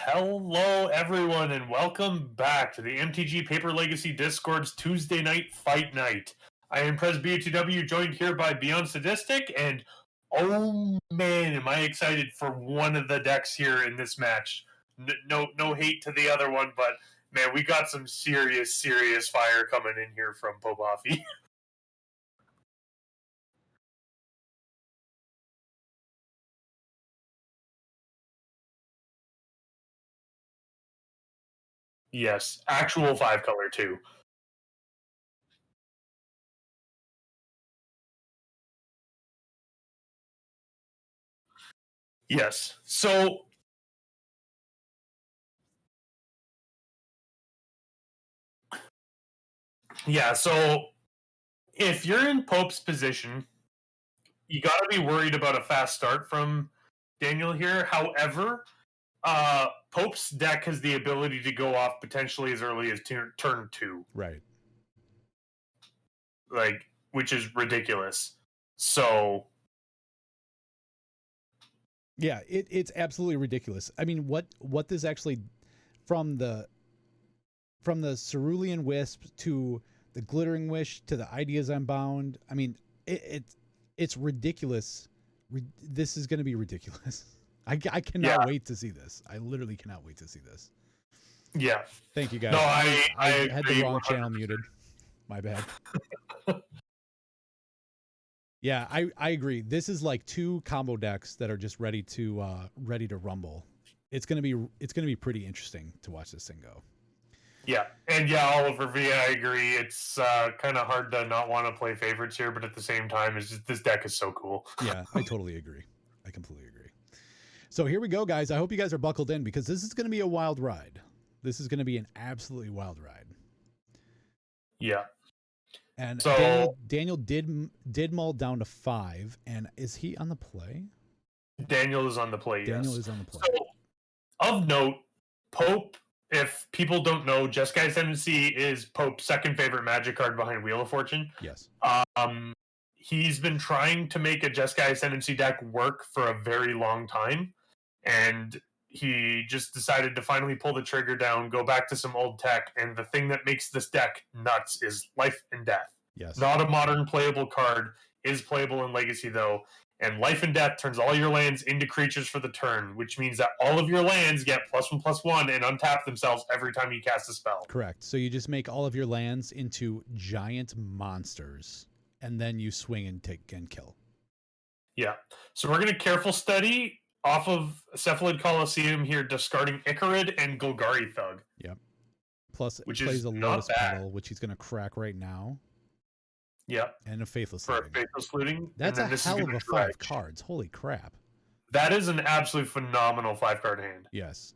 Hello, everyone, and welcome back to the MTG Paper Legacy Discord's Tuesday night fight night. I am Pres BTW, joined here by Beyond Sadistic, and oh man, am I excited for one of the decks here in this match. No hate to the other one, but man, we got some serious fire coming in here from Popoffy. Yes, actual 5-color too. Yes. So if you're in Pope's position, you got to be worried about a fast start from Daniel here. However, Pope's deck has the ability to go off potentially as early as turn 2. Right. Which is ridiculous. So yeah, it's absolutely ridiculous. I mean, what this actually from the Cerulean Wisp to the Glittering Wish to the Ideas Unbound. I mean, it's ridiculous. This is going to be ridiculous. I cannot wait to see this. I literally cannot wait to see this. Yeah. Thank you guys. No, I had the wrong 100%. Channel muted. My bad. Yeah, I agree. This is like two combo decks that are just ready to rumble. It's gonna be pretty interesting to watch this thing go. Yeah, and Oliver V, I agree. It's kind of hard to not want to play favorites here, but at the same time, it's just, this deck is so cool. Yeah, I totally agree. I completely agree. So here we go, guys. I hope you guys are buckled in because this is going to be a wild ride. This is going to be an absolutely wild ride. Yeah. And so, Daniel did mull down to 5, and is he on the play? Daniel is on the play. Daniel is on the play. So, of note, Pope. If people don't know, Jeskai Ascendency is Pope's second favorite Magic card behind Wheel of Fortune. Yes. He's been trying to make a Jeskai Ascendency deck work for a very long time, and he just decided to finally pull the trigger down, go back to some old tech, and the thing that makes this deck nuts is Life and Death. Yes. Not a modern playable card, is playable in Legacy though, and Life and Death turns all your lands into creatures for the turn, which means that all of your lands get +1/+1 and untap themselves every time you cast a spell. Correct. So you just make all of your lands into giant monsters, and then you swing and take and kill. Yeah. So we're going to careful study off of Cephalid Coliseum here, discarding Icarid and Golgari Thug. Yep. Plus, which plays is a Lotus Petal, which he's going to crack right now. Yep. And a Faithless For Looting. a Faithless Looting. That's a hell of a 5 cards. Holy crap. That is an absolutely phenomenal 5-card hand. Yes.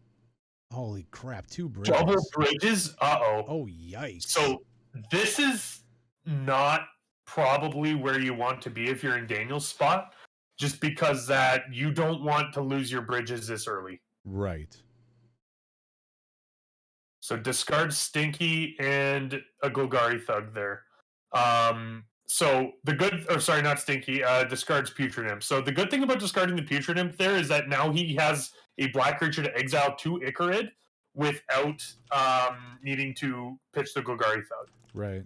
Holy crap. 2 bridges. Double bridges? Uh-oh. Oh, yikes. So this is not probably where you want to be if you're in Daniel's spot, just because that you don't want to lose your bridges this early. Right. So discard Stinky and a Golgari Thug there. So the good, or sorry, not Stinky, discards Putrid Imp. So the good thing about discarding the Putrid Imp there is that now he has a black creature to exile 2 Icarid without needing to pitch the Golgari Thug. Right.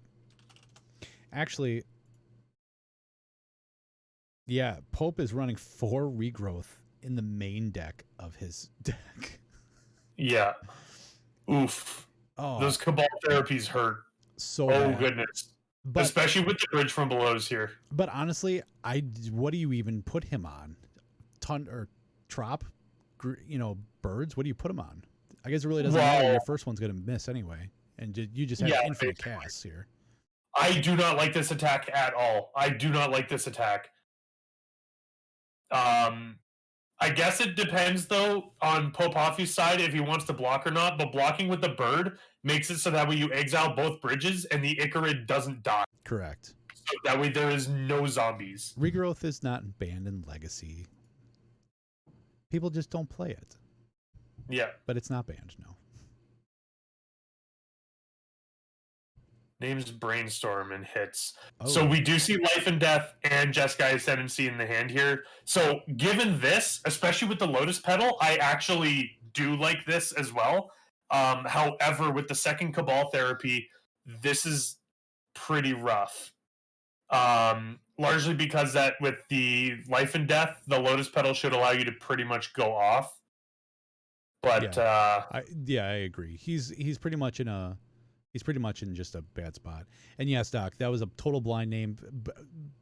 Actually, yeah, Pope is running 4 Regrowth in the main deck of his deck. Yeah. Oof. Oh. Those Cabal therapies hurt. So bad. Goodness. But, especially with the Bridge from Below's here. But honestly, what do you even put him on? Trop? Birds? What do you put him on? I guess it really doesn't matter. Your first one's going to miss anyway. And you just have infinite casts here. I do not like this attack at all. I do not like this attack. I guess it depends, though, on Popoffy's side if he wants to block or not. But blocking with the bird makes it so that way you exile both bridges and the Icarid doesn't die. Correct. So that way there is no zombies. Regrowth is not banned in Legacy. People just don't play it. Yeah. But it's not banned, no. Names Brainstorm and hits. Oh. So we do see Life and Death and Jeskai Ascendency in the hand here. So given this, especially with the Lotus Petal, I actually do like this as well. However, with the second Cabal therapy, this is pretty rough. Largely because that with the life and death, the Lotus Petal should allow you to pretty much go off. But I agree. He's pretty much in just a bad spot. And yes, Doc, that was a total blind name.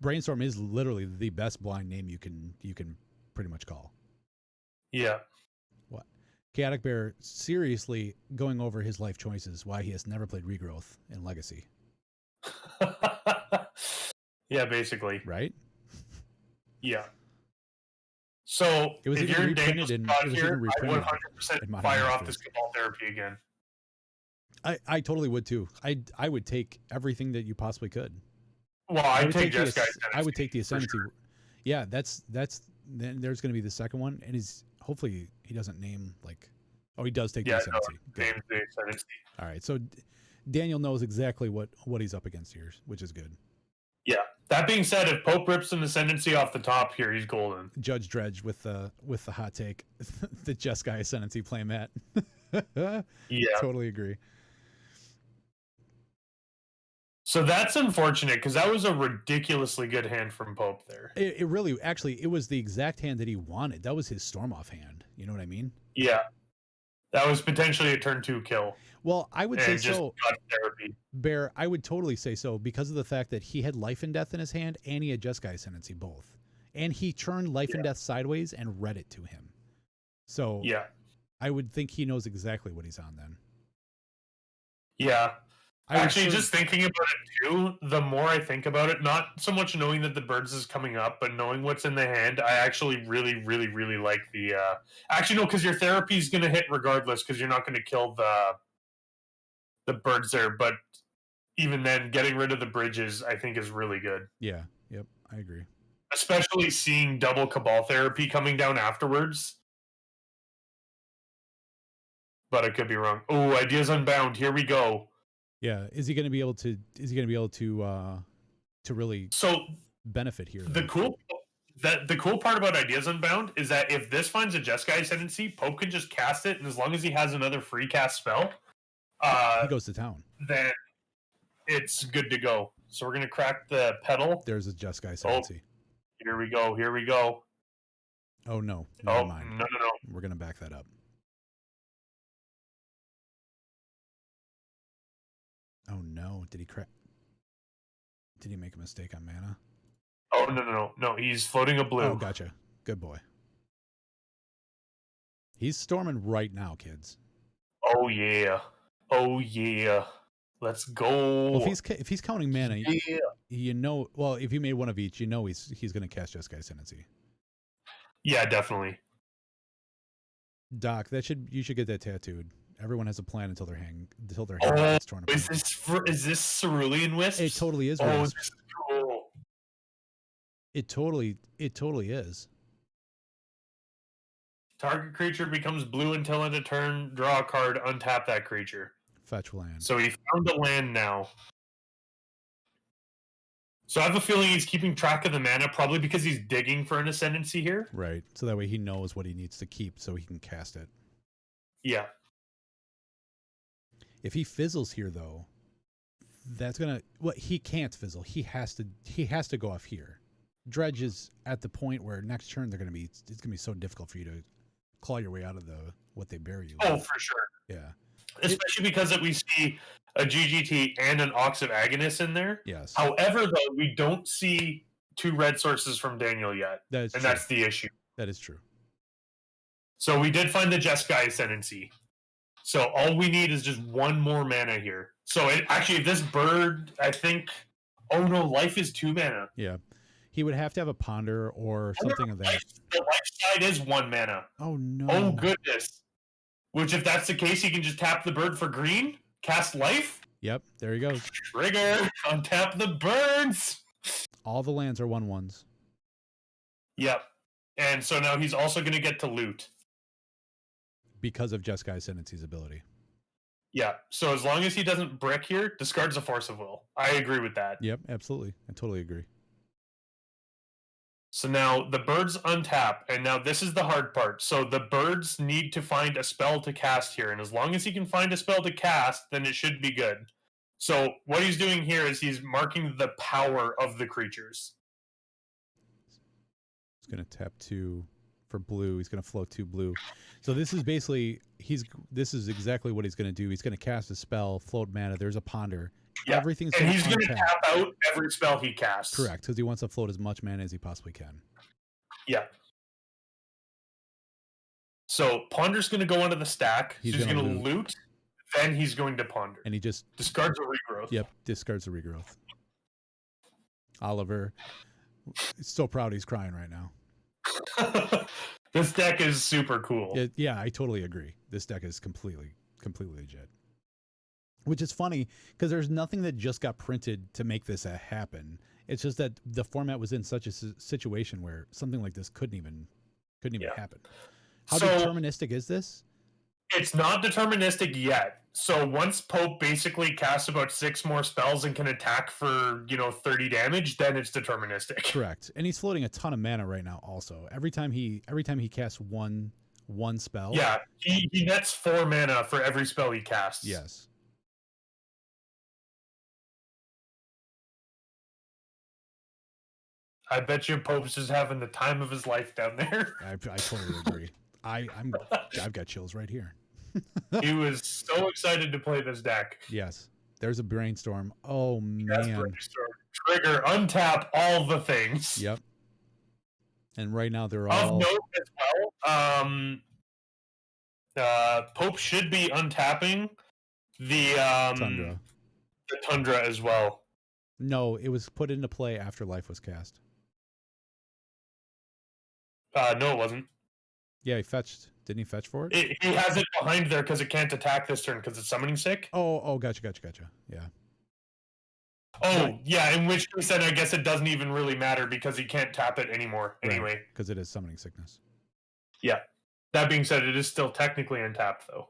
Brainstorm is literally the best blind name you can pretty much call. Yeah. What? Chaotic Bear seriously going over his life choices, why he has never played Regrowth in Legacy. Yeah, basically. Right? Yeah. So it was if you're in Daniel's spot here, I 100% fire off this Cabal therapy again. I totally would too. I would take everything that you possibly could. Well, I would take Jeskai. I would take the Ascendency. Sure. Yeah, that's then there's going to be the second one, and hopefully he doesn't name like. Oh, he does take the Ascendency. No, names the Ascendency. All right, so Daniel knows exactly what he's up against here, which is good. Yeah. That being said, if Pope rips an Ascendency off the top here, he's golden. Judge Dredge with the hot take, the Jeskai Ascendency playmat. Yeah, totally agree. So that's unfortunate because that was a ridiculously good hand from Pope there. It really, actually, it was the exact hand that he wanted. That was his Storm Off hand. You know what I mean? Yeah. That was potentially a turn 2 kill. Well, I would say so. Therapy. Bear, I would totally say so because of the fact that he had Life and Death in his hand and he had Jeskai Ascendency both. And he turned Life and Death sideways and read it to him. So yeah, I would think he knows exactly what he's on then. Yeah. Actually, just thinking about it too, the more I think about it, not so much knowing that the birds is coming up, but knowing what's in the hand, I actually really, really, really like the... Actually, no, because your therapy is going to hit regardless because you're not going to kill the birds there, but even then, getting rid of the bridges, I think, is really good. Yeah, yep, I agree. Especially seeing double Cabal therapy coming down afterwards. But I could be wrong. Oh, Ideas Unbound, here we go. Yeah, is he going to be able to really benefit here? The cool part about Ideas Unbound is that if this finds a Jeskai Ascendency, Pope can just cast it, and as long as he has another free cast spell, he goes to town. Then it's good to go. So we're gonna crack the pedal. There's a Jeskai Ascendency. Oh, here we go. Here we go. Oh no! Never mind. No. We're gonna back that up. Oh no! Did he make a mistake on mana? Oh no! He's floating a blue. Oh, gotcha. Good boy. He's storming right now, kids. Oh yeah! Let's go. Well, if he's counting mana, you know. Well, if you made one of each, you know he's going to cast Jeskai Ascendency. Yeah, definitely. Doc, you should get that tattooed. Everyone has a plan until their hand gets torn apart. Is this Cerulean Wisps? It totally is. Oh, this is cool. It totally is. Target creature becomes blue until end of turn. Draw a card. Untap that creature. Fetch land. So he found a land now. So I have a feeling he's keeping track of the mana, probably because he's digging for an Ascendency here. Right. So that way he knows what he needs to keep so he can cast it. Yeah. If he fizzles here, though, that's gonna. Well, he can't fizzle. He has to go off here. Dredge is at the point where next turn it's gonna be so difficult for you to claw your way out of what they bury you. Oh, for sure. Yeah. Especially because we see a GGT and an Ox of Agonist in there. Yes. However, though, we don't see 2 red sources from Daniel yet. That's the issue. That is true. So we did find the Jeskai Ascendency. So all we need is just 1 more mana here. So actually, this bird, I think... Oh no, life is 2 mana. Yeah. He would have to have a Ponder or something of that. The life side is 1 mana. Oh no. Oh goodness. Which, if that's the case, he can just tap the bird for green, cast life. Yep, there he goes. Trigger, untap the birds. All the lands are 1/1s. Yep. And so now he's also going to get to loot. Because of Jeskai Ascendency's ability. Yeah, so as long as he doesn't brick here, discards a Force of Will. I agree with that. Yep, absolutely. I totally agree. So now the birds untap, and now this is the hard part. So the birds need to find a spell to cast here, and as long as he can find a spell to cast, then it should be good. So what he's doing here is he's marking the power of the creatures. He's going to tap 2 for blue. He's going to float 2 blue. So this is basically this is exactly what he's going to do. He's going to cast a spell, float mana. There's a ponder. Yeah. Everything's and he's going to tap out every spell he casts. Correct, because he wants to float as much mana as he possibly can. Yeah. So Ponder's going to go onto the stack. He's going to loot. Then he's going to ponder. And he just discards a regrowth. Yep, discards a regrowth. Oliver is so proud he's crying right now. This deck is super cool. Yeah, I totally agree. This deck is completely legit. Which is funny because there's nothing that just got printed to make this happen. It's just that the format was in such a situation where something like this couldn't even happen. How deterministic is this? It's not deterministic yet. So once Pope basically casts about 6 more spells and can attack for 30 damage, then it's deterministic. Correct, and he's floating a ton of mana right now. Also, every time he casts one spell. Yeah, he nets 4 mana for every spell he casts. Yes. I bet you Pope's just having the time of his life down there. I totally agree. I've got chills right here. He was so excited to play this deck. Yes. There's a brainstorm. Oh man. Brainstorm. Trigger, untap, all the things. Yep. And right now they're all of note as well. Pope should be untapping the Tundra as well. No, it was put into play after Life was cast. No, it wasn't. Yeah, he fetched. Didn't he fetch for it? He has it behind there because it can't attack this turn because it's summoning sick. Oh, gotcha. Yeah. Oh, yeah, in which case then I guess it doesn't even really matter because he can't tap it anymore anyway. Because it is summoning sickness. Yeah. That being said, it is still technically untapped, though.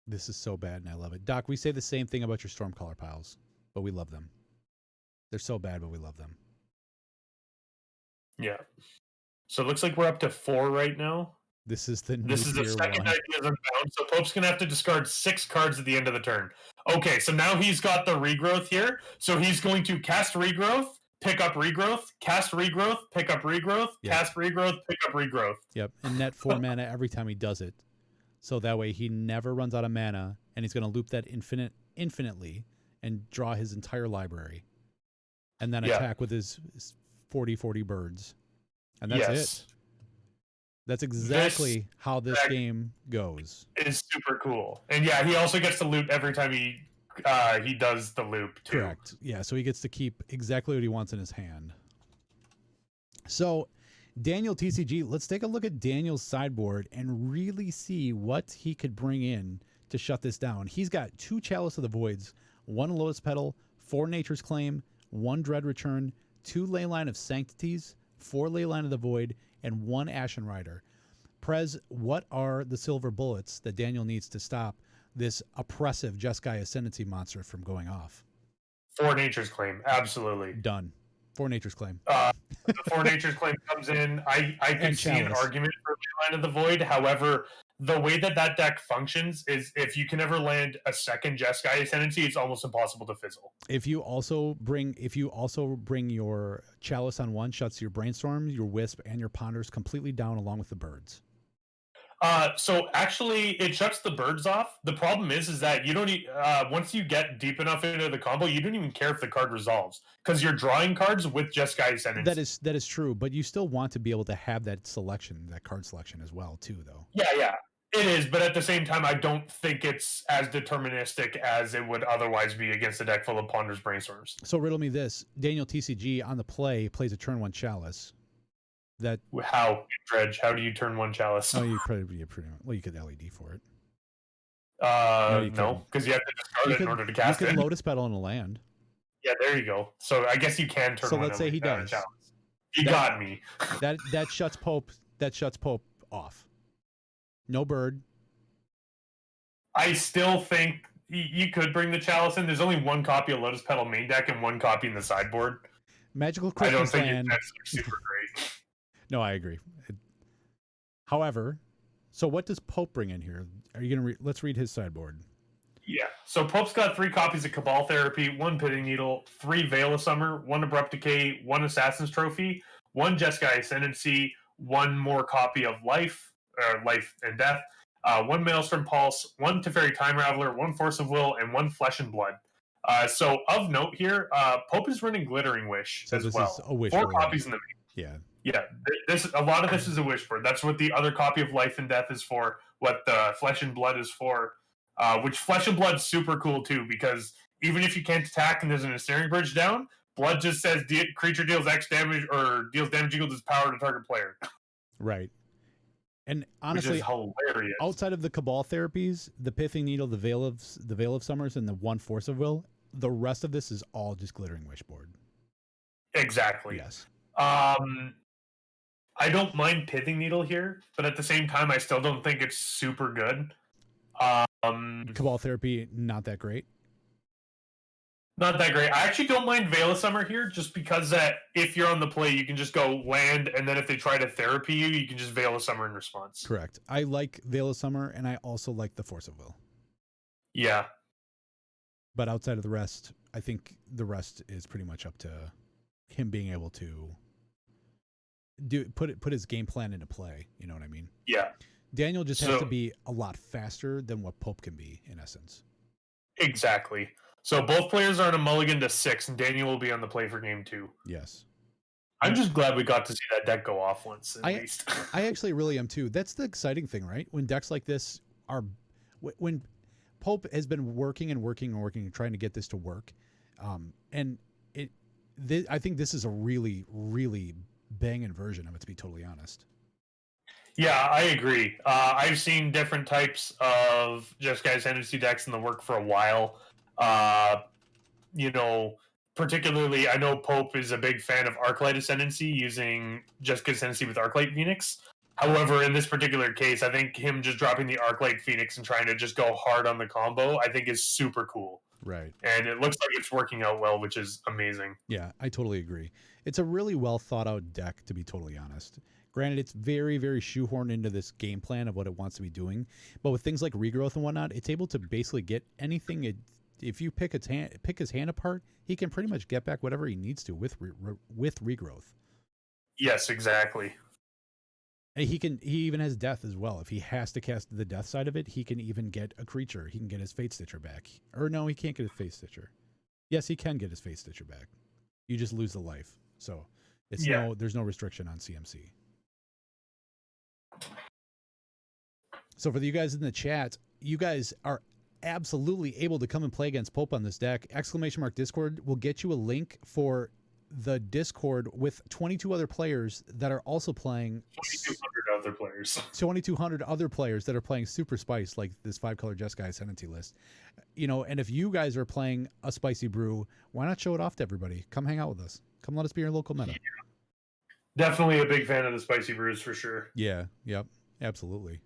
This is so bad, and I love it. Doc, we say the same thing about your Stormcaller piles, but we love them. They're so bad, but we love them. Yeah. So it looks like we're up to 4 right now. This is the second Ideas Unbound. So Pope's going to have to discard 6 cards at the end of the turn. Okay, so now he's got the regrowth here. So he's going to cast regrowth, pick up regrowth, cast regrowth, pick up regrowth, cast regrowth, pick up regrowth. Yep, and net 4 mana every time he does it. So that way he never runs out of mana, and he's going to loop that infinitely and draw his entire library. And then attack with his 40 birds. And that's it. That's exactly how this game goes. It is super cool. And yeah, he also gets to loot every time he does the loop too. Correct. Yeah, so he gets to keep exactly what he wants in his hand. So Daniel TCG, let's take a look at Daniel's sideboard and really see what he could bring in to shut this down. He's got 2 Chalice of the Voids, 1 Lotus Petal, 4 Nature's Claim, 1 Dread Return, 2 Leyline of Sanctities, 4 Leyline of the Void, and 1 Ashen Rider. Prez, what are the silver bullets that Daniel needs to stop this oppressive Jeskai Ascendency monster from going off? 4 Nature's Claim, absolutely. Done. 4 Nature's Claim. The 4 Nature's Claim comes in. I can see an argument for Line of the Void. However, the way that deck functions is if you can ever land a second Jeskai Ascendency, it's almost impossible to fizzle. If you also bring your Chalice on 1 shots, your Brainstorm, your Wisp, and your Ponders completely down along with the birds. So actually, it shuts the birds off. The problem is that you don't once you get deep enough into the combo, you don't even care if the card resolves because you're drawing cards with Jeskai Ascendancy. That is true, but you still want to be able to have that card selection as well, too, though. Yeah, it is. But at the same time, I don't think it's as deterministic as it would otherwise be against a deck full of Ponders Brainstorms. So riddle me this: Daniel TCG on the play plays a turn 1 Chalice. How Dredge? How do you turn 1 Chalice? Oh, you pretty well. You could LED for it. No, because you have to discard it in order to cast it. You can Lotus Petal in a land. Yeah, there you go. So I guess you can turn. So let's say he does. Chalice. He got me. that shuts Pope. That shuts Pope off. No bird. I still think you could bring the Chalice in. There's only 1 copy of Lotus Petal main deck and 1 copy in the sideboard. Magical I don't Christmas think Land. his decks are super great. No, I agree. However, so what does Pope bring in here? Are you gonna let's read his sideboard. Yeah. So Pope's got 3 copies of Cabal Therapy, 1 Pitting Needle, 3 Veil of Summer, 1 Abrupt Decay, 1 Assassin's Trophy, 1 Jeskai Ascendency, 1 more copy of Life and Death, 1 Maelstrom Pulse, 1 Teferi Time Raveler, 1 Force of Will, and 1 Flesh and Blood. So of note here, Pope is running Glittering Wish So as this well. is a wish 4 board. copies in the main. Yeah. Yeah, a lot of this is a wish board. That's what the other copy of Life and Death is for. What the Flesh and Blood is for. Which Flesh and Blood's super cool too, because even if you can't attack and there's an Ensnaring Bridge down, Blood just says creature deals X damage or deals damage equal to its power to target player. Right. And honestly, which is hilarious. Outside of the Cabal therapies, the Pithing Needle, the Veil of Summers, and the 1 Force of Will, the rest of this is all just Glittering Wish board. Exactly. Yes. I don't mind Pithing Needle here, but at the same time, I still don't think it's super good. Cabal Therapy, not that great. Not that great. I actually don't mind Veil of Summer here, just because that if you're on the play, you can just go land, and then if they try to therapy you, you can just Veil of Summer in response. Correct. I like Veil of Summer, and I also like the Force of Will. Yeah. But outside of the rest, I think the rest is pretty much up to him being able to put his game plan into play. You know what I mean? Yeah. Daniel just has to be a lot faster than what Pope can be, in essence. Exactly. So both players are on a mulligan to 6, and Daniel will be on the play for game 2. Yes. I'm just glad we got to see that deck go off once, at least. I actually really am too. That's the exciting thing, right? When decks like this are... When Pope has been working and trying to get this to work, and I think this is a really, really banging version of it, to be totally honest. Yeah, I agree. I've seen different types of Jeskai Ascendency decks in the work for a while. Particularly, I know Pope is a big fan of Arclight Ascendancy, using Jeskai Ascendancy with Arclight Phoenix. However, in this particular case, I think him just dropping the Arclight Phoenix and trying to just go hard on the combo, I think is super cool. Right. And it looks like it's working out well, which is amazing. Yeah, I totally agree. It's a really well thought out deck, to be totally honest. Granted, it's very, very shoehorned into this game plan of what it wants to be doing. But with things like regrowth and whatnot, it's able to basically get anything. If you pick his hand apart, he can pretty much get back whatever he needs to with regrowth. Yes, exactly. And he even has death as well. If he has to cast the death side of it, he can even get a creature. He can get his Fate Stitcher back. Or no, he can't get his Fate Stitcher. Yes, he can get his Fate Stitcher back. You just lose the life. So there's no restriction on CMC. So for you guys in the chat, you guys are absolutely able to come and play against Pope on this deck. !Discord will get you a link for the Discord with 22 other players that are also playing 2,200 other players. 2,200 other players that are playing Super Spice, like this 5-color Jeskai Ascendancy list. And if you guys are playing a spicy brew, why not show it off to everybody? Come hang out with us. Come let us be your local meta. Yeah. Definitely a big fan of the spicy brews for sure. Yeah, yep, absolutely.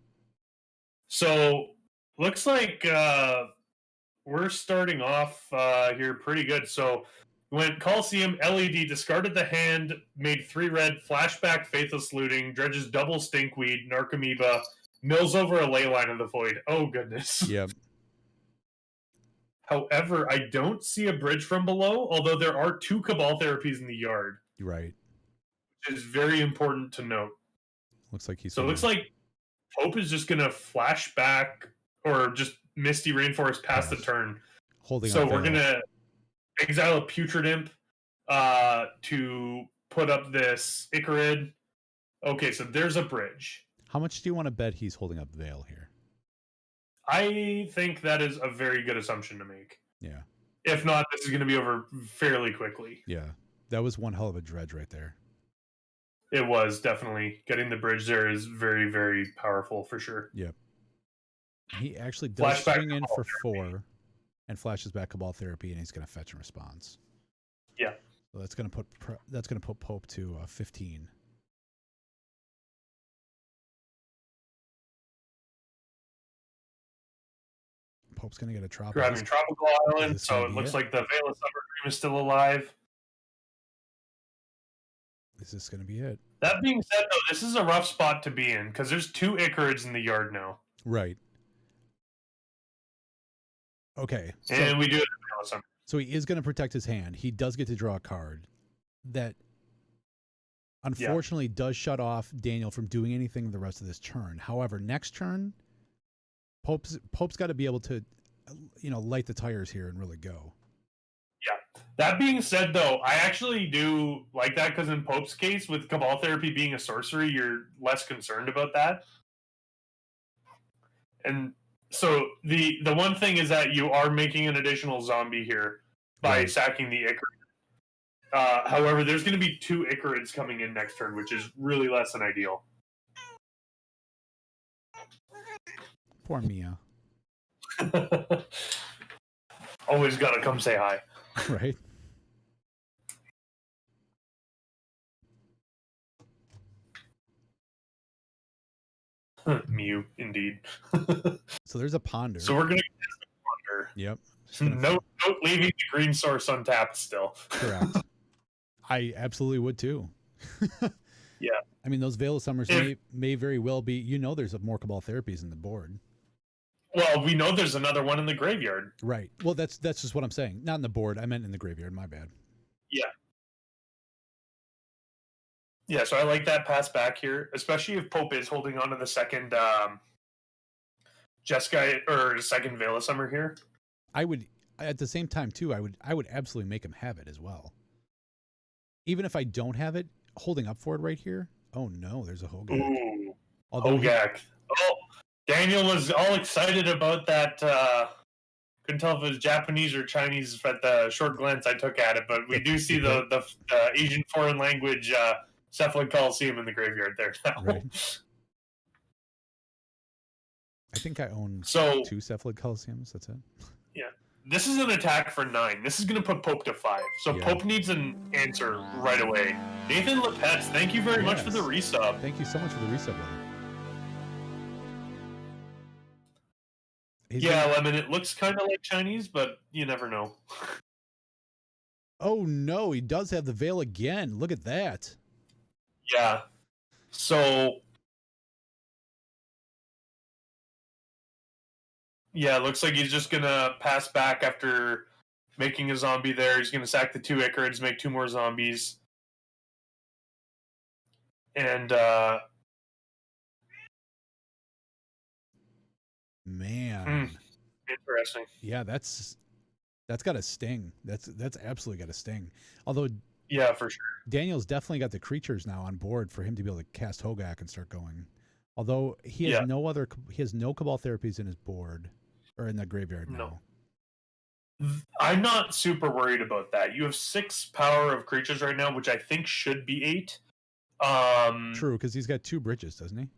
So looks like we're starting off here pretty good. So went Coliseum, LED, discarded the hand, made 3 red, flashback, Faithless Looting, Dredge's double Stinkweed, Narcomoeba, mills over a Leyline of the Void. Oh, goodness. Yep. However, I don't see a bridge from below, although there are 2 Cabal therapies in the yard. Right. Which is very important to note. Looks like it looks like Pope is just going to flash back or just Misty Rainforest past the turn. We're going to exile a Putrid Imp to put up this Icarid. Okay, so there's a bridge. How much do you want to bet he's holding up Veil here? I think that is a very good assumption to make. Yeah. If not, this is going to be over fairly quickly. Yeah. That was one hell of a dredge right there. It was, definitely. Getting the bridge there is very, very powerful for sure. Yep. He actually does swing in for 4 and flashes back Cabal Therapy, and he's going to fetch a response. Yeah. So that's going to put Pope to 15. Pope's going to get a Tropical. Grabbing Tropical Island, so it looks like the Veil of Summer Dream is still alive. Is this going to be it? That being said, though, this is a rough spot to be in because there's 2 Icarids in the yard now. Right. Okay. And we do it. So he is going to protect his hand. He does get to draw a card that unfortunately does shut off Daniel from doing anything the rest of this turn. However, next turn, Pope's got to be able to, light the tires here and really go. Yeah. That being said, though, I actually do like that because in Pope's case, with Cabal Therapy being a sorcery, you're less concerned about that. And so the one thing is that you are making an additional zombie here by sacking the Icarid. However, there's going to be 2 Icarids coming in next turn, which is really less than ideal. Poor Mia. Always got to come say hi. Right. Mew, indeed. So there's a Ponder. So we're going to cast a Ponder. Yep. No leaving the green source untapped still. Correct. I absolutely would too. Yeah. I mean, those Veil of Summers may very well be, there's more Cabal Therapies in the board. Well, we know there's another one in the graveyard. Right. Well, that's just what I'm saying. Not in the board. I meant in the graveyard. My bad. Yeah. Yeah, so I like that pass back here, especially if Pope is holding on to the second Jeskai or second Veil of Summer here. I would, at the same time too, I would absolutely make him have it as well. Even if I don't have it, holding up for it right here. Oh no, there's a Hogak. Ooh, Hogak. Daniel was all excited about that. Couldn't tell if it was Japanese or Chinese at the short glance I took at it, but we do see the Asian foreign language Cephalid Coliseum in the graveyard there now. Right. I think I own 2 Cephalid Coliseums. That's it. Yeah. This is an attack for 9. This is going to put Pope to 5. So Pope needs an answer right away. Nathan Lepetz, thank you very much for the resub. Thank you so much for the resub, brother. Lemon, it looks kind of like Chinese, but you never know. Oh, no, he does have the Veil again. Look at that. Yeah. So... yeah, it looks like he's just going to pass back after making a zombie there. He's going to sack the 2 Icarids, make 2 more zombies. And, man. Interesting. Yeah, that's got a sting. That's absolutely got a sting. Although... yeah, for sure. Daniel's definitely got the creatures now on board for him to be able to cast Hogak and start going. Although he has no Cabal Therapies in his board or in the graveyard now. I'm not super worried about that. You have 6 power of creatures right now, which I think should be 8. True, because he's got 2 bridges, doesn't he?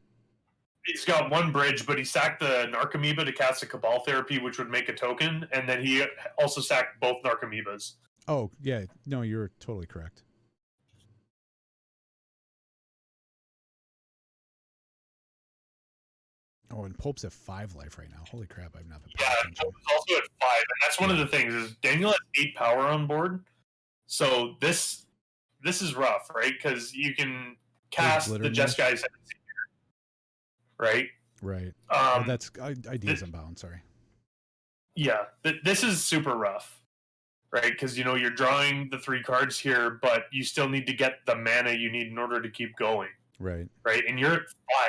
He's got 1 bridge, but he sacked the Narcomoeba to cast a Cabal Therapy, which would make a token, and then he also sacked both Narcomoebas. Oh, yeah. No, you're totally correct. Oh, and Pope's at 5 life right now. Holy crap, I've not been paying attention. Pope's also at 5, and that's one of the things is Daniel has 8 power on board, so this is rough, right? Because you can cast the Jeskai Ascendency here, right? Right. That's Ideas Unbound, sorry. Yeah, this is super rough, right? Because, you're drawing the 3 cards here, but you still need to get the mana you need in order to keep going. Right. Right, and you're at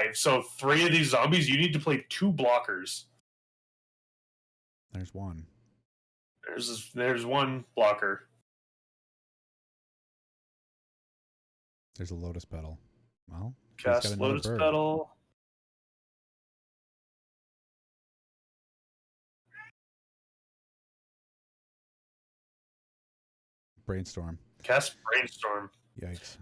5, so 3 of these zombies, you need to play 2 blockers. There's 1. There's 1 blocker. There's a Lotus Petal. Well, cast Lotus Petal. Brainstorm. Cast Brainstorm. Yikes.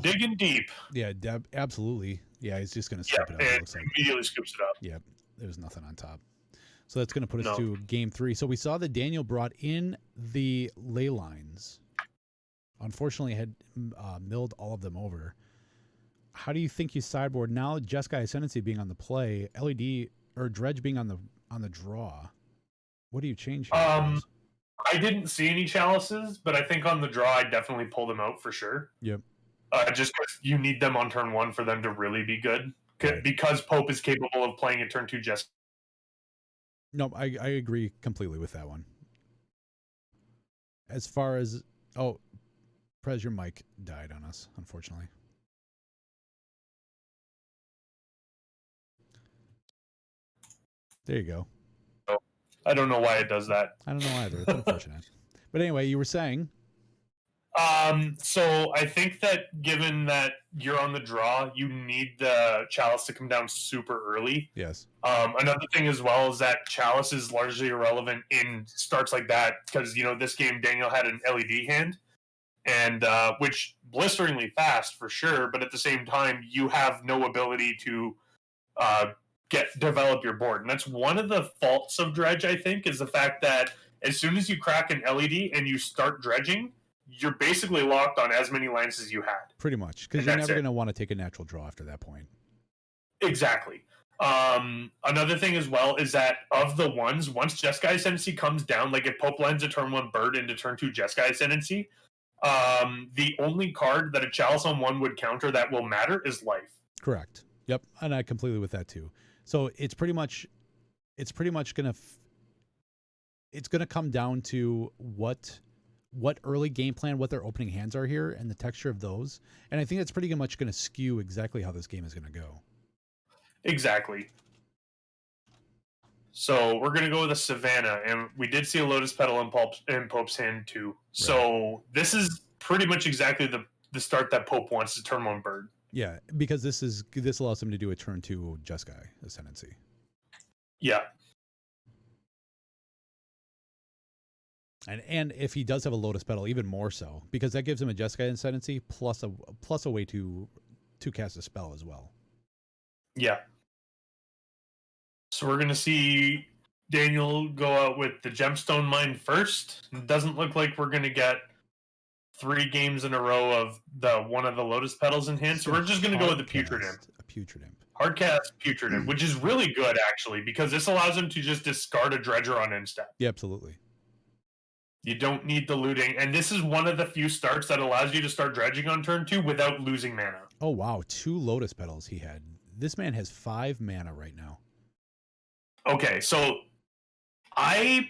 Digging deep. Yeah, absolutely. Yeah, he's just going to scoop it up. It looks like. Immediately scoops it up. Yep, there's nothing on top. So that's going to put us to game 3. So we saw that Daniel brought in the ley lines. Unfortunately, had milled all of them over. How do you think you sideboard now? Jeskai Ascendency being on the play, LED or Dredge being on the draw. What do you change here? I didn't see any chalices, but I think on the draw, I definitely pull them out for sure. Yep. just because you need them on turn 1 for them to really be good. Right. Because Pope is capable of playing a turn 2 just. No, I agree completely with that one. As far as Prez, your mic died on us, unfortunately. There you go. I don't know why it does that. I don't know either. It's unfortunate. But anyway, you were saying. So I think that given that you're on the draw, you need the Chalice to come down super early. Yes. Another thing as well is that Chalice is largely irrelevant in starts like that because, this game Daniel had an LED hand, and which blisteringly fast for sure, but at the same time you have no ability to develop your board, and that's one of the faults of Dredge. I think is the fact that as soon as you crack an LED and you start dredging, you're basically locked on as many lands as you had. Pretty much, because you're never going to want to take a natural draw after that point. Exactly. Another thing as well is that of the ones, once Jeskai Ascendency comes down, like if Pope lands a turn 1 bird into turn 2 Jeskai Ascendency, the only card that a Chalice on 1 would counter that will matter is life. Correct. Yep, and I completely with that too. So it's pretty much gonna come down to what early game plan, what their opening hands are here, and the texture of those. And I think that's pretty much going to skew exactly how this game is going to go. Exactly. So we're going to go with a Savannah, and we did see a Lotus Petal in Pope's hand too. Right. So this is pretty much exactly the start that Pope wants to turn 1 bird. Yeah, because this allows him to do a turn 2 Jeskai Ascendency. Yeah. And if he does have a Lotus Petal, even more so, because that gives him a Jeskai Ascendency plus a way to cast a spell as well. Yeah. So we're going to see Daniel go out with the Gemstone Mine first. It doesn't look like we're going to get 3 games in a row of one of the Lotus Petals in hand. So we're just going to go with the Putrid Imp. A Putrid Imp. Hardcast Putrid Imp, which is really good, actually, because this allows him to just discard a Dredger on end step. Yeah, absolutely. You don't need the looting. And this is one of the few starts that allows you to start dredging on turn 2 without losing mana. Oh, wow. 2 Lotus Petals he had. This man has 5 mana right now. Okay, so I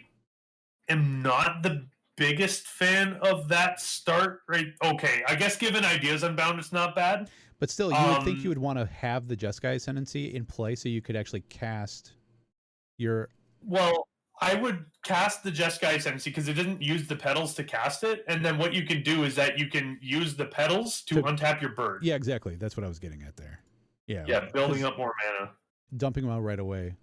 am not the biggest fan of that start, right? Okay, I guess given Ideas Unbound, it's not bad. But still, you would think you would want to have the Jeskai Ascendancy in play so you could actually cast your... Well, I would cast the Jeskai Ascendancy because it didn't use the petals to cast it, and then what you can do is that you can use the petals to untap your bird. Yeah, exactly. That's what I was getting at there. Yeah, building up more mana. Dumping them out right away.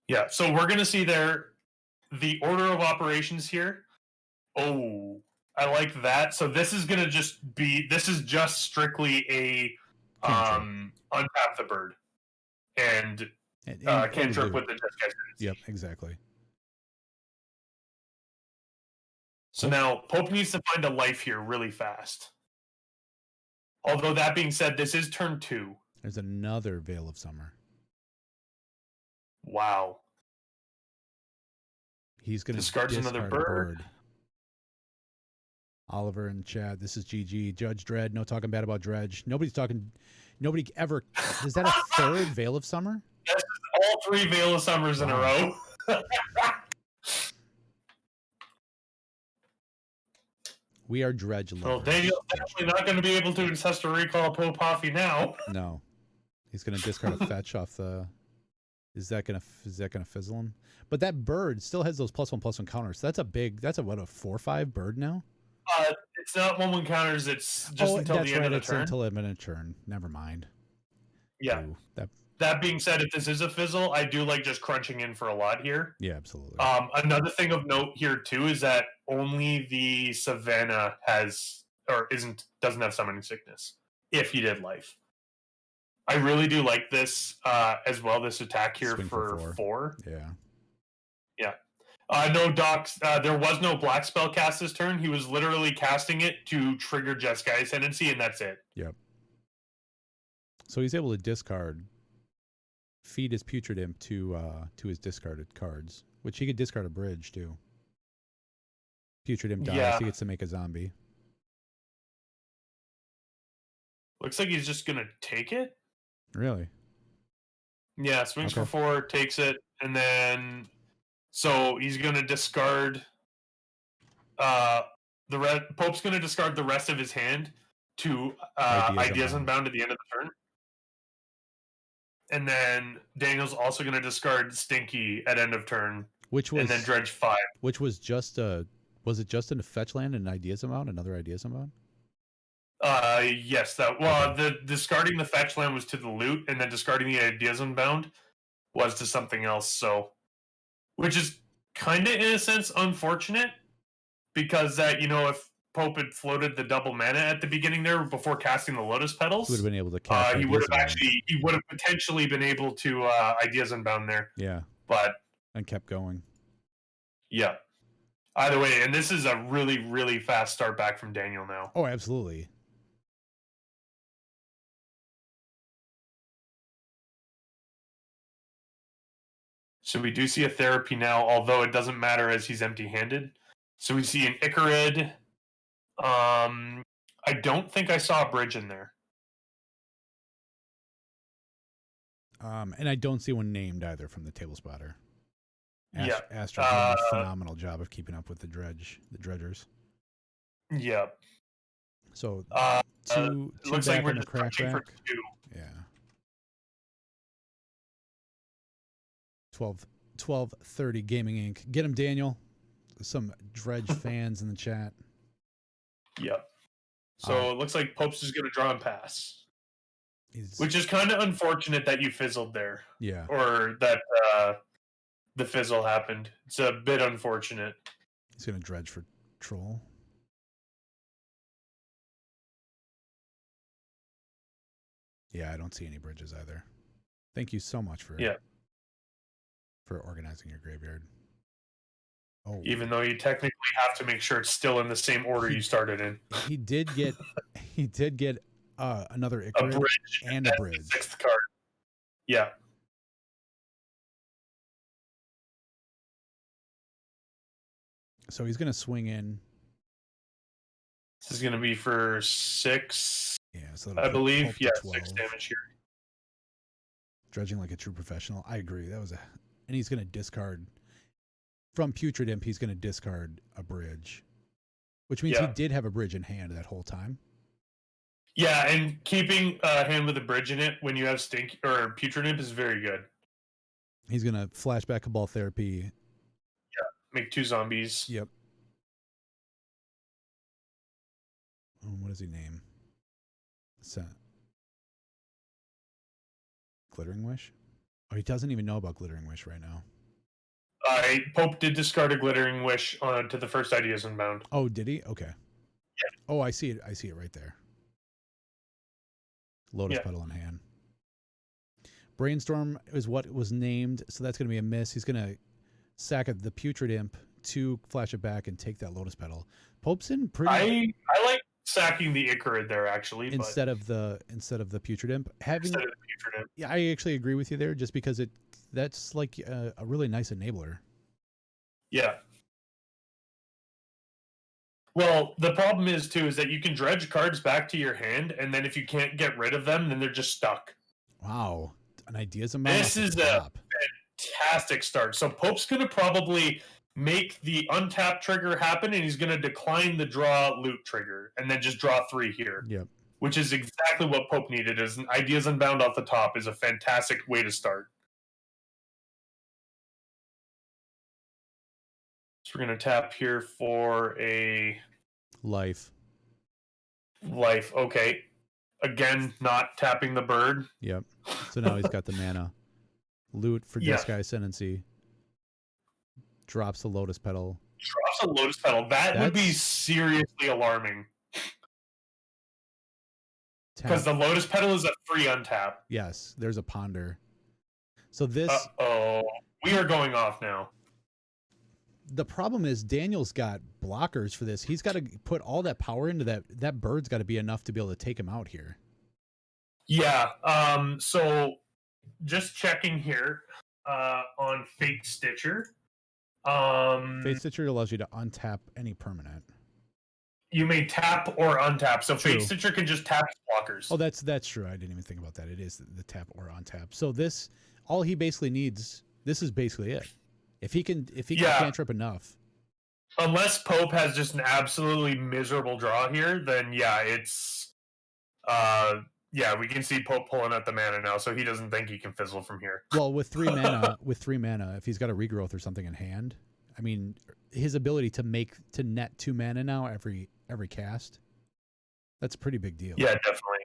Yeah, so we're going to see the order of operations here. Oh, I like that. So this is going to this is just strictly a untap the bird and cantrip with the Jeskai Ascendancy. Yep, exactly. So now Pope needs to find a life here really fast. Although that being said, this is turn 2. There's another Veil of Summer. Wow. He's going to discard another bird. Oliver and Chad, this is GG. Judge Dredd, no talking bad about Dredge. Nobody ever... Is that a third Veil of Summer? This is all 3 Veil of Summers in a row. We are Dredge lovers. Well, Daniel's definitely not going to be able to Ancestor Recall Pope Hoffy now. No. He's going to discard a fetch off the... Is that gonna fizzle him? But that bird still has those +1/+1 counters. So that's a 4/5 bird now? It's not 1/1 counters, it's just until the end of the turn. Until the end of the turn. Never mind. Yeah. Ooh, that being said, if this is a fizzle, I do like just crunching in for a lot here. Yeah, absolutely. Another thing of note here too is that only the Savannah doesn't have Summoning Sickness. If you did life. I really do like this as well, this attack here for 4. Yeah. Yeah. No docs. There was no black spell cast this turn. He was literally casting it to trigger Jeskai Ascendancy, and that's it. Yep. So he's able to discard, feed his Putrid Imp to his discarded cards, which he could discard a bridge too. Putrid Imp dies, he gets to make a zombie. Looks like he's just gonna take it. Really? Yeah, swings Okay. for 4, takes it, and then so he's gonna discard. Pope's gonna discard the rest of his hand to Ideas Unbound at the end of the turn, and then Daniel's also gonna discard Stinky at end of turn, and then Dredge 5. Which was just a. Was it just in a fetch land and Ideas Amount? Another Ideas Amount? Yes. The discarding the fetch land was to the loot, and then discarding the Ideas Unbound was to something else. So, which is kind of in a sense unfortunate, because that if Pope had floated the double mana at the beginning there before casting the Lotus Petals, he would have been able to cast. He would have potentially been able to Ideas Unbound there. Yeah, and kept going. Yeah. Either way, and this is a really, really fast start back from Daniel now. Oh, absolutely. So we do see a therapy now, although it doesn't matter as he's empty-handed. So we see an Icarid. I don't think I saw a bridge in there. And I don't see one named either from the table spotter. Astra doing a phenomenal job of keeping up with the dredgers. Yeah. So two looks back like we're on the just crackback. For 2. Yeah. 12:30 Gaming Inc. Get him, Daniel. Some Dredge fans in the chat. Yep. So it looks like Pope's is going to draw and pass. Which is kind of unfortunate that you fizzled there. Yeah. Or that the fizzle happened. It's a bit unfortunate. He's going to dredge for troll. Yeah, I don't see any bridges either. Thank you so much for organizing your graveyard. Oh. Even though you technically have to make sure it's still in the same order you started in. He did get another Icarid, a bridge and a bridge. The 6th card. Yeah. So he's going to swing in. This is going to be for 6. Yeah, so I believe. Yeah, 6 damage here. Dredging like a true professional. I agree. And he's going to discard from Putrid Imp. He's going to discard a bridge, which means he did have a bridge in hand that whole time. Yeah, and keeping a hand with a bridge in it when you have Stink or Putrid Imp is very good. He's going to flashback Cabal Therapy. Yeah, make 2 zombies. Yep. Oh, what does he name? Glittering Wish? Oh, he doesn't even know about Glittering Wish right now. Pope did discard a Glittering Wish to the first Ideas Unbound. Oh, did he? Okay. Yeah. Oh, I see it. I see it right there. Lotus Petal in hand. Brainstorm is what was named, so that's going to be a miss. He's going to sack the Putrid Imp to flash it back and take that Lotus Petal. Pope's in pretty. I like sacking the Icarid there actually instead of the Putrid Imp. Yeah, I actually agree with you there, just because that's like a really nice enabler. Yeah. Well, the problem is that you can dredge cards back to your hand, and then if you can't get rid of them, then they're just stuck. Wow, an Ideas Amount. This is a fantastic start. So Pope's going to probably make the untap trigger happen, and he's going to decline the draw loot trigger, and then just draw 3 here. Yep. Which is exactly what Pope needed. Is an Ideas Unbound off the top is a fantastic way to start. So we're going to tap here for a life. Okay. Again, not tapping the bird. Yep. So now he's got the mana. Loot for Jeskai Ascendency. Drops the Lotus Petal. Drops a Lotus Petal. That would be seriously alarming. Because the Lotus Petal is a free untap. Yes, there's a Ponder. So this... Uh-oh. We are going off now. The problem is Daniel's got blockers for this. He's got to put all that power into that. That bird's got to be enough to be able to take him out here. Yeah. So just checking here on Fate Stitcher. Fate Stitcher allows you to untap any permanent. You may tap or untap. So True. Fate Stitcher can just tap blockers. Oh, that's true. I didn't even think about that. It is the tap or on tap. So this, all he basically needs. This is basically it. If he can cantrip enough. Unless Pope has just an absolutely miserable draw here, then yeah, it's we can see Pope pulling out the mana now, so he doesn't think he can fizzle from here. Well, with 3 mana, if he's got a regrowth or something in hand, I mean, his ability to net 2 mana now every cast, that's a pretty big deal. Yeah, definitely.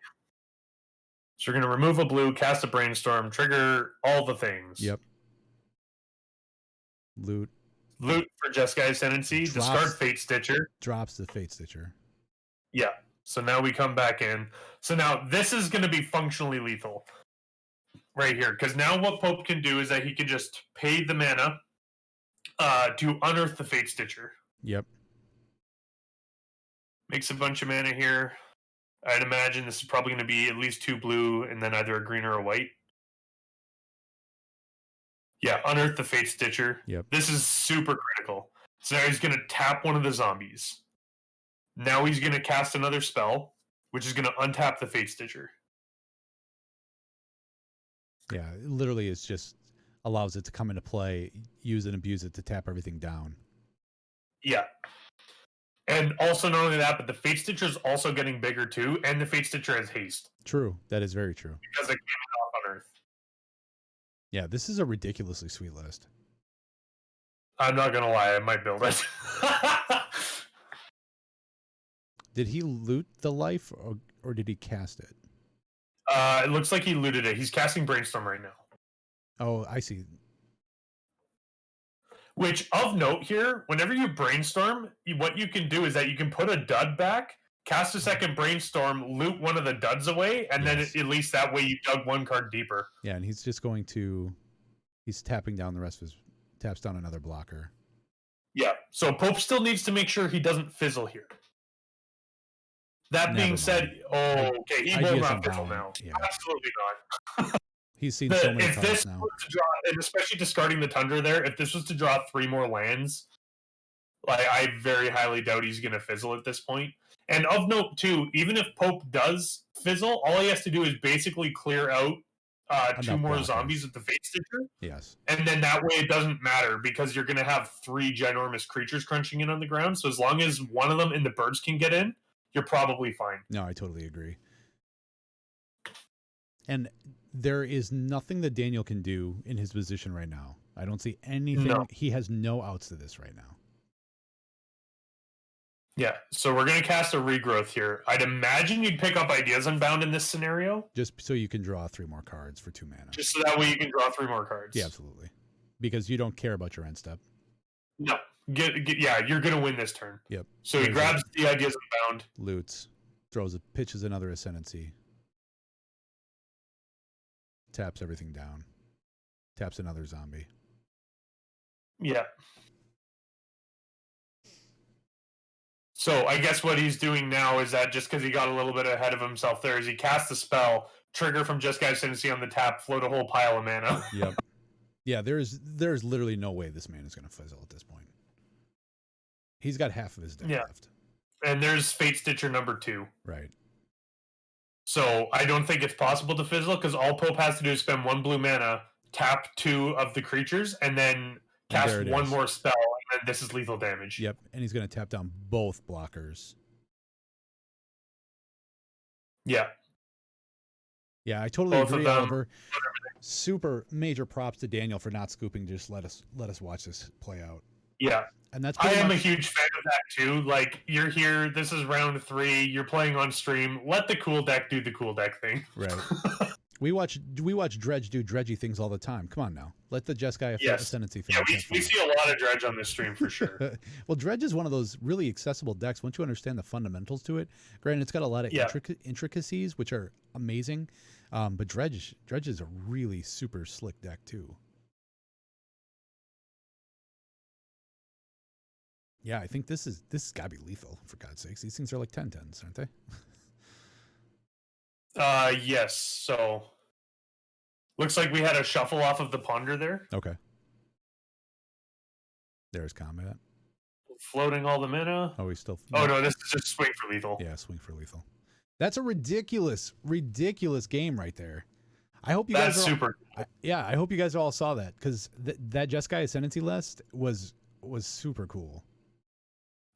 So we're gonna remove a blue, cast a brainstorm, trigger all the things. Yep. Loot for Jeskai Ascendency. Discard Fate Stitcher. Drops the Fate Stitcher. Yeah. So now we come back in. So now this is going to be functionally lethal right here. Because now what Pope can do is that he can just pay the mana to unearth the Fate Stitcher. Yep. Makes a bunch of mana here. I'd imagine this is probably going to be at least 2 blue and then either a green or a white. Yeah, unearth the Fate Stitcher. Yep. This is super critical. So now he's going to tap one of the zombies. Now he's going to cast another spell, which is going to untap the Fate Stitcher. Yeah, it literally is just allows it to come into play, use and abuse it to tap everything down. Yeah. And also not only that, but the Fate Stitcher is also getting bigger too, and the Fate Stitcher has haste. True. That is very true. Because it came off on Earth. Yeah, this is a ridiculously sweet list. I'm not going to lie, I might build it. Did he loot the life, or did he cast it? It looks like he looted it. He's casting Brainstorm right now. Oh, I see. Which, of note here, whenever you Brainstorm, what you can do is that you can put a dud back, cast a second Brainstorm, loot one of the duds away, and then at least that way you dug 1 card deeper. Yeah, and he's just going to... He's tapping down the rest of his... Taps down another blocker. Yeah, so Pope still needs to make sure he doesn't fizzle here. That being said, okay, he will not fizzle now. Yeah. Absolutely not. He's seen so many if cards this now. was to draw, and especially discarding the Tundra there, if this was to draw 3 more lands, like I very highly doubt he's going to fizzle at this point. And of note too, even if Pope does fizzle, all he has to do is basically clear out 2 more zombies with the Fate Stitcher. Yes. And then that way it doesn't matter because you're going to have 3 ginormous creatures crunching in on the ground. So as long as one of them and the birds can get in, you're probably fine. No, I totally agree. And there is nothing that Daniel can do in his position right now. I don't see anything. No. He has no outs to this right now. Yeah, so we're going to cast a regrowth here. I'd imagine you'd pick up Ideas Unbound in this scenario. Just so you can draw 3 more cards for 2 mana. Just so that way you can draw 3 more cards. Yeah, absolutely. Because you don't care about your end step. No. Yeah, you're going to win this turn. Yep. So he grabs the Ideas Unbound. Loots. Pitches another Ascendency. Taps everything down. Taps another zombie. Yeah. So I guess what he's doing now is that just because he got a little bit ahead of himself there is he casts a spell, trigger from Jeskai Ascendency on the tap, float a whole pile of mana. Yep. Yeah, there's literally no way this man is going to fizzle at this point. He's got half of his deck left. And there's Fate Stitcher number 2. Right. So I don't think it's possible to fizzle because all Pope has to do is spend 1 blue mana, tap 2 of the creatures, and then cast 1 more spell, and then this is lethal damage. Yep, and he's going to tap down both blockers. Yeah. Yeah, I totally agree, Oliver. Super major props to Daniel for not scooping. Just let us watch this play out. Yeah. And that's I am a huge fan of that too. Like, you're here, this is round 3, you're playing on stream. Let the cool deck do the cool deck thing. Right. we watch Dredge do dredgy things all the time. Come on now. Let the Jeskai Ascendency thing. Yeah, we see a lot of Dredge on this stream for sure. Well, Dredge is one of those really accessible decks once you understand the fundamentals to it. Granted, it's got a lot of intricacies, which are amazing. But Dredge is a really super slick deck too. Yeah, I think this has got to be lethal, for God's sakes. These things are like 10/10s, aren't they? Yes. So, looks like we had a shuffle off of the Ponder there. Okay. There's combat. floating all the mana. Oh, he's still. Oh no, this is just swing for lethal. Yeah, swing for lethal. That's a ridiculous game right there. I hope you That's guys. super. Cool. I hope you guys all saw that because that Jeskai Ascendency list was super cool.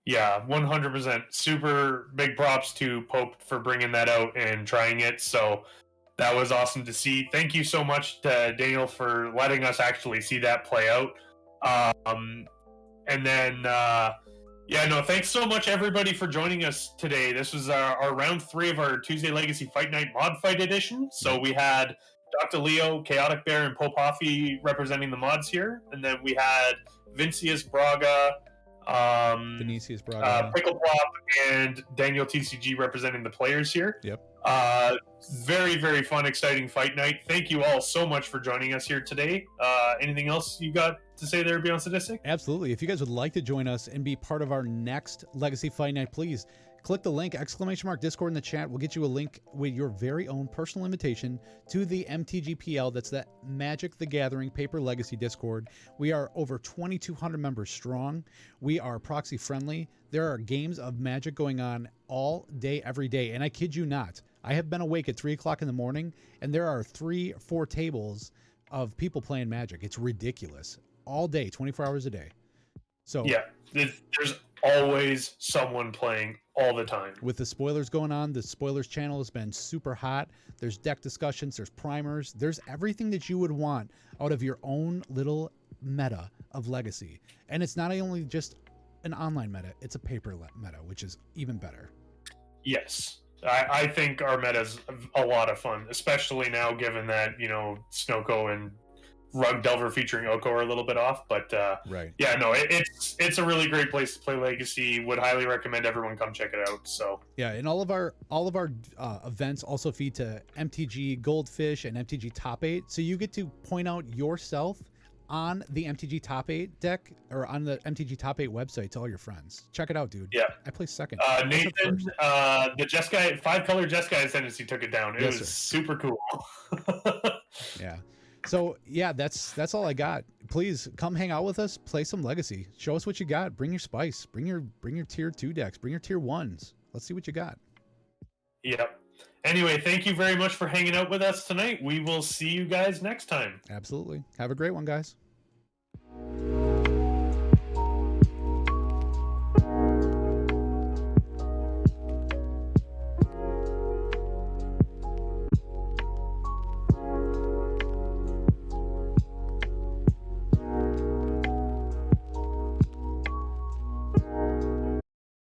Yeah, 100%. Super big props to Pope for bringing that out and trying it. So that was awesome to see. Thank you so much to Daniel for letting us actually see that play out. And then, thanks so much everybody for joining us today. This was our round 3 of our Tuesday Legacy Fight Night Mod Fight Edition. So we had Dr. Leo, Chaotic Bear, and Pope Hoffy representing the mods here. And then we had Vincius Braga, Vinicius Braga, Pickle Plop, and Daniel TCG representing the players here. Yep. Very, very fun, exciting fight night. Thank you all so much for joining us here today. Anything else you got to say there, Beyond Sadistic? Absolutely. If you guys would like to join us and be part of our next Legacy Fight Night, please click the link, !Discord in the chat. We'll get you a link with your very own personal invitation to the MTGPL. That's the Magic the Gathering Paper Legacy Discord. We are over 2,200 members strong. We are proxy friendly. There are games of Magic going on all day, every day. And I kid you not, I have been awake at 3 o'clock in the morning, and there are 3 or 4 tables of people playing Magic. It's ridiculous. All day, 24 hours a day. So yeah, there's always someone playing all the time. With the spoilers going on, the spoilers channel has been super hot. There's deck discussions, there's primers, there's everything that you would want out of your own little meta of Legacy. And it's not only just an online meta, it's a paper meta, which is even better. Yes. I think our meta's a lot of fun, especially now given that, Snoko and Rug Delver featuring Oko are a little bit off, but right. Yeah, no, it's a really great place to play Legacy. Would highly recommend everyone come check it out. So yeah, and all of our events also feed to MTG Goldfish and MTG Top 8, so you get to point out yourself on the MTG Top 8 deck or on the MTG Top 8 website to all your friends. Check it out, dude. Yeah, I placed second. Nathan, the Jeskai 5-color Jeskai Ascendency took it down. It was super cool. Yeah. So yeah, that's all I got. Please come hang out with us, play some Legacy. Show us what you got. Bring your spice. Bring your tier 2 decks. Bring your tier 1s. Let's see what you got. Yep. Anyway, thank you very much for hanging out with us tonight. We will see you guys next time. Absolutely. Have a great one, guys.